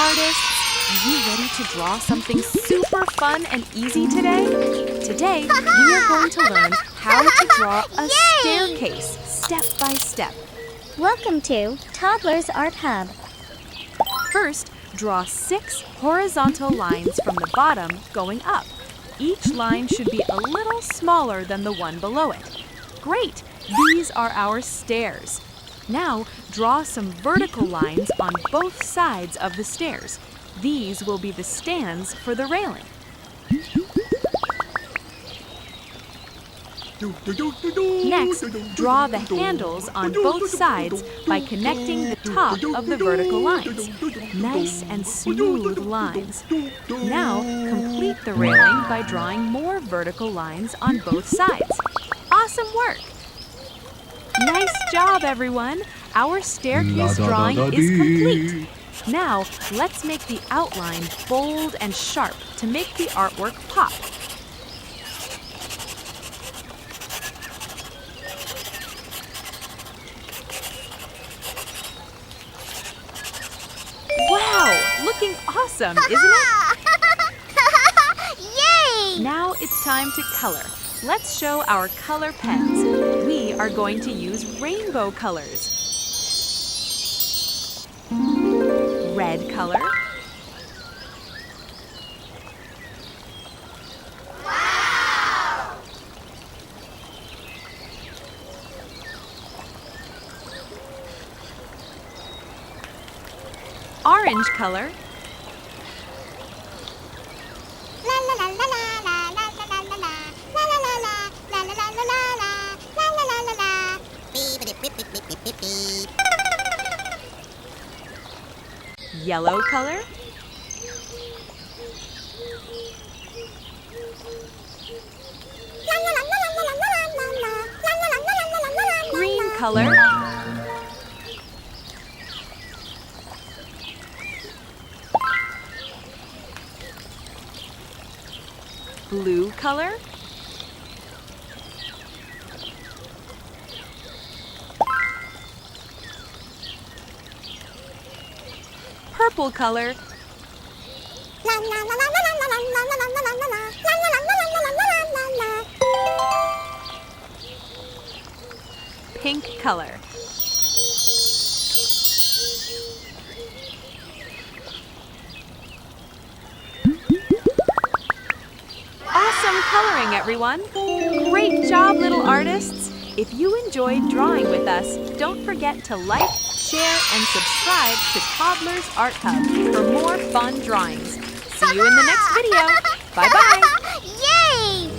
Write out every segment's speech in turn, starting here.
artists! Are you ready to draw something super fun and easy today? Today, we are going to learn how to draw a staircase step by step. Welcome to Toddlers Art Hub. First, draw 6 horizontal lines from the bottom going up. Each line should be a little smaller than the one below it. Great! These are our stairs. Now, draw some vertical lines on both sides of the stairs. These will be the stands for the railing. Next, draw the handles on both sides by connecting the top of the vertical lines. Nice and smooth lines. Now, complete the railing by drawing more vertical lines on both sides. Awesome work! Nice job, everyone! Our staircase drawing is complete. Now, let's make the outline bold and sharp to make the artwork pop. Wow! Looking awesome, isn't it? Yay! Now it's time to color. Let's show our color pens. We are going to use rainbow colors. Red color. Wow! Orange color. Yellow color. Green color. Blue color. Purple color. Pink color. Awesome coloring, everyone! Great job, little artists! If you enjoyed drawing with us, don't forget to like, share, and subscribe to Toddlers Art Hub for more fun drawings. See you in the next video. Bye-bye. Yay!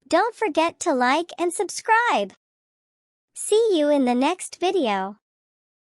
Don't forget to like and subscribe. See you in the next video.